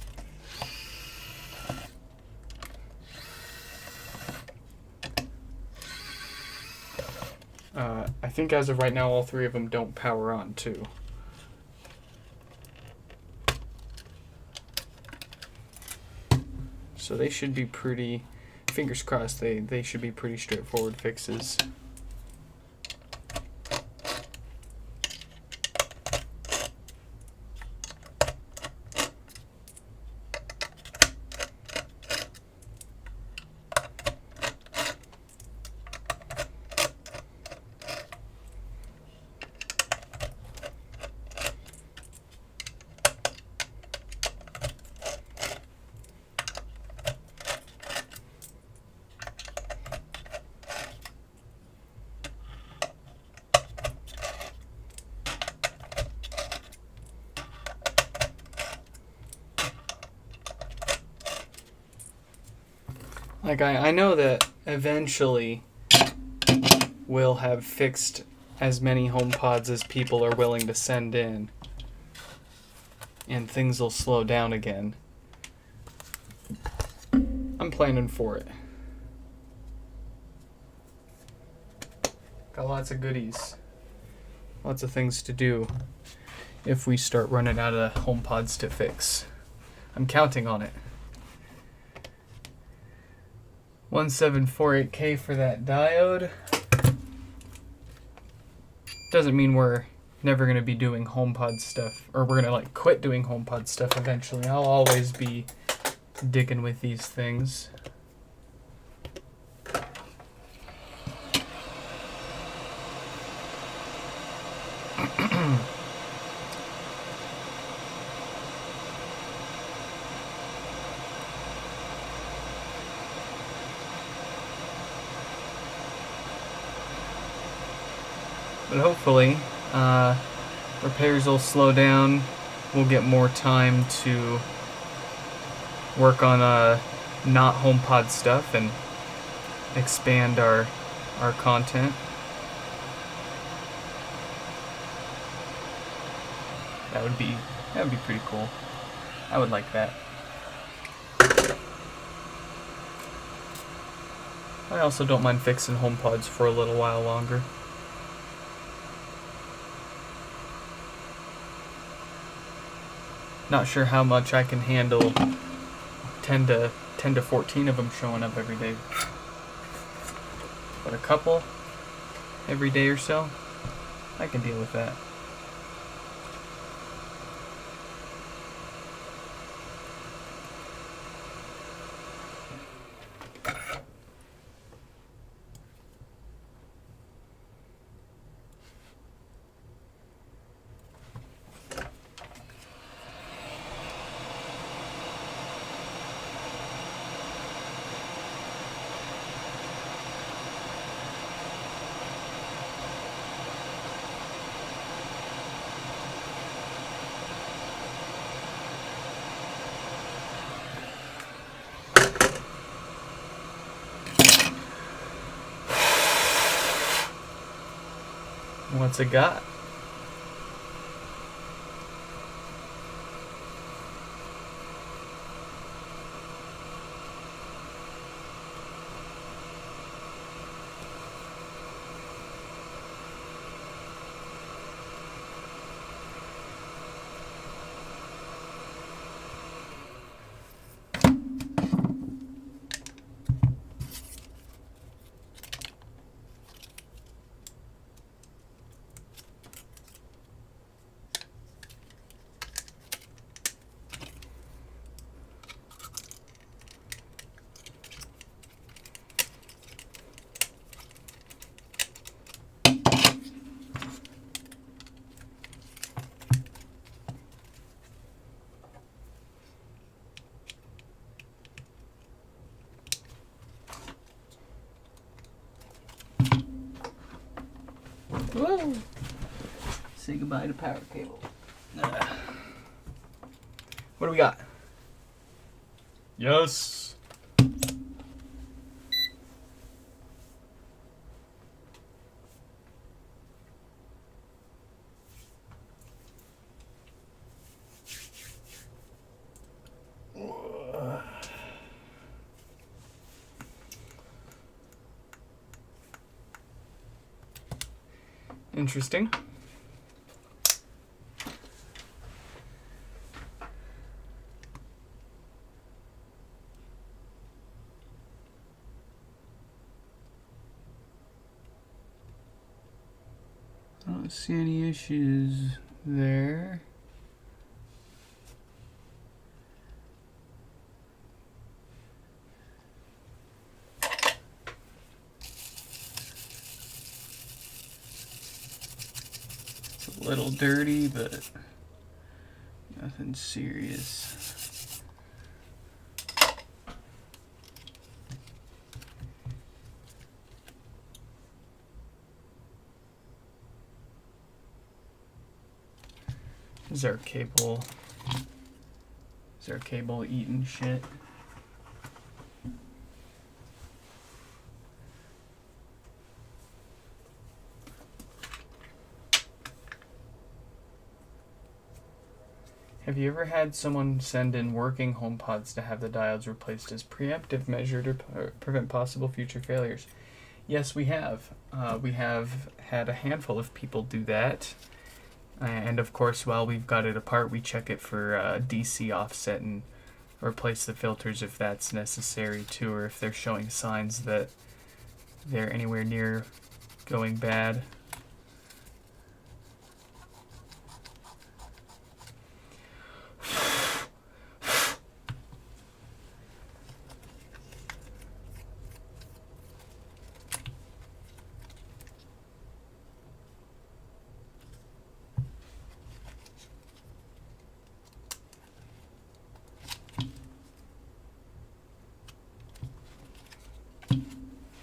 I think as of right now, all 3 of them don't power on too. So they should be pretty, fingers crossed, they should be pretty straightforward fixes. Like, I know that eventually we'll have fixed as many HomePods as people are willing to send in, and things will slow down again. I'm planning for it. Got lots of goodies. Lots of things to do if we start running out of HomePods to fix. I'm counting on it. 1748K for that diode. Doesn't mean we're never going to be doing HomePod stuff, or we're going to quit doing HomePod stuff eventually. I'll always be digging with these things. But hopefully, repairs will slow down. We'll get more time to work on not HomePod stuff and expand our content. That would be pretty cool. I would like that. I also don't mind fixing HomePods for a little while longer. Not sure how much I can handle 10 to 14 of them showing up every day. But a couple every day or so, I can deal with that. What's it got? Woo! Say goodbye to power cable. What do we got? Yes. Interesting. I don't see any issues there. It's a little dirty, but nothing serious. Is our cable eating shit? Have you ever had someone send in working homepods to have the diodes replaced as preemptive measure to prevent possible future failures? Yes, we have. We have had a handful of people do that. And of course, while we've got it apart, we check it for DC offset and replace the filters if that's necessary too, or if they're showing signs that they're anywhere near going bad.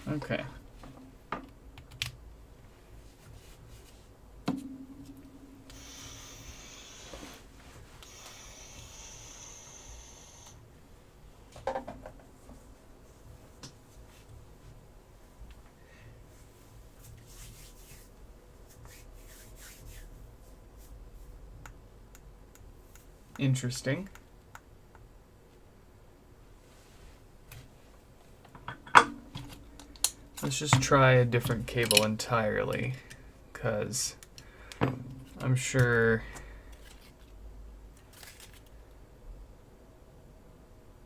Okay. Interesting. Let's just try a different cable entirely, because I'm sure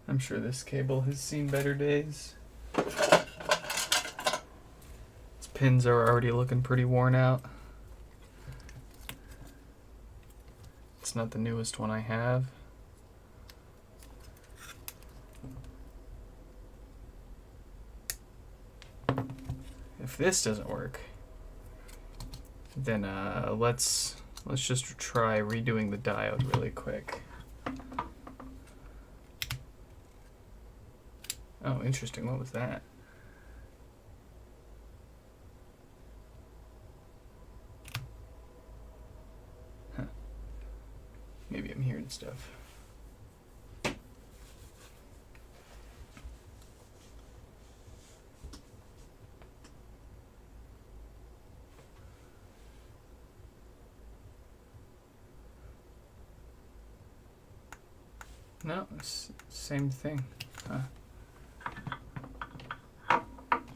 this cable has seen better days. Its pins are already looking pretty worn out. It's not the newest one I have. If this doesn't work, then let's just try redoing the diode really quick. Oh, interesting. What was that? Huh. Maybe I'm hearing stuff. No, it's same thing. Huh.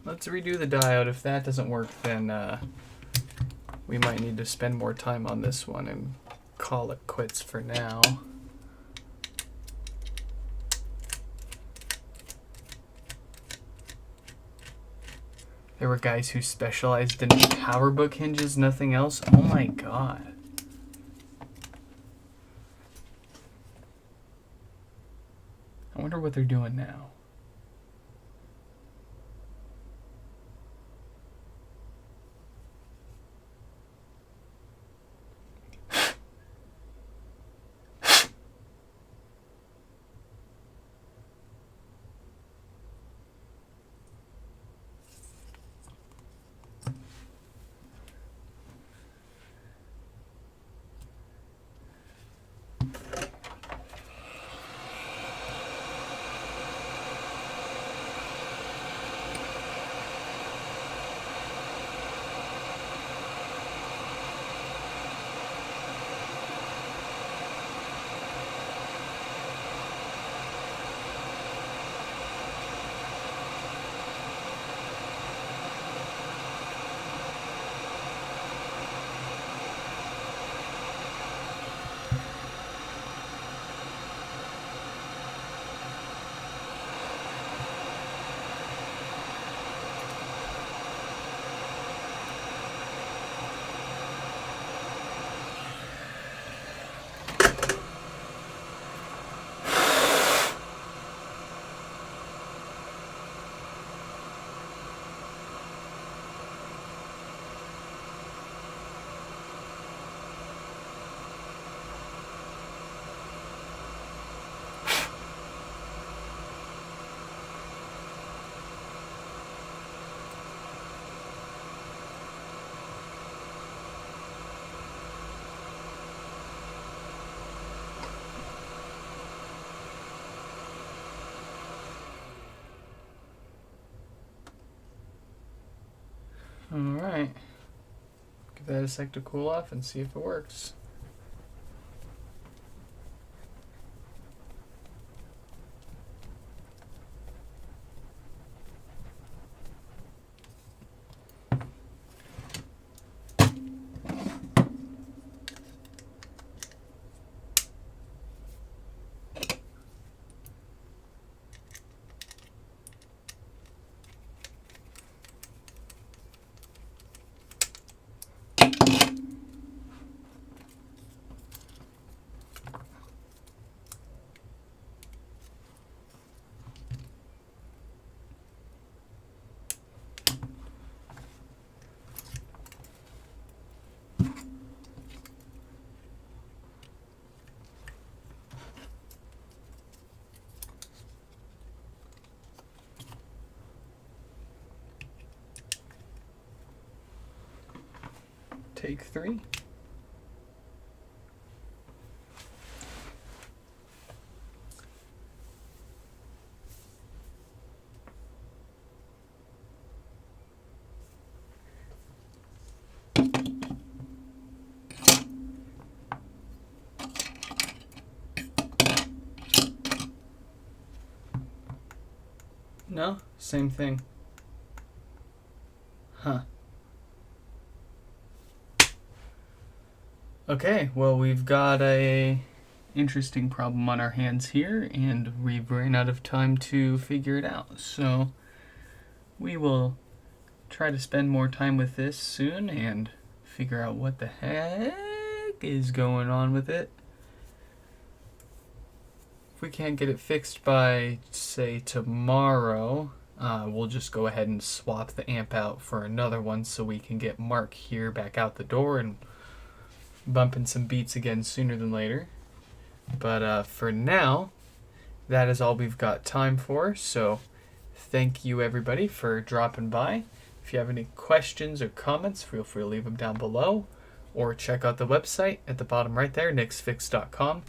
Let's redo the diode. If that doesn't work, then we might need to spend more time on this one and call it quits for now. There were guys who specialized in power book hinges, nothing else. Oh my god. I wonder what they're doing now. Alright. Give that a sec to cool off and see if it works. Take 3. No, same thing. Huh. Okay, well, we've got a interesting problem on our hands here, and we've ran out of time to figure it out. So we will try to spend more time with this soon and figure out what the heck is going on with it. If we can't get it fixed by, say, tomorrow, we'll just go ahead and swap the amp out for another one so we can get Mark here back out the door and bumping some beats again sooner than later. But for now, that is all we've got time for. So thank you everybody for dropping by. If you have any questions or comments, feel free to leave them down below, or check out the website at the bottom right there, nixfix.com.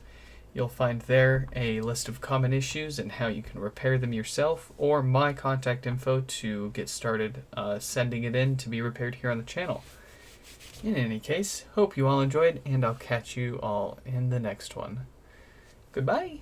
You'll find there a list of common issues and how you can repair them yourself, or my contact info to get started sending it in to be repaired here on the channel. In any case, hope you all enjoyed, and I'll catch you all in the next one. Goodbye!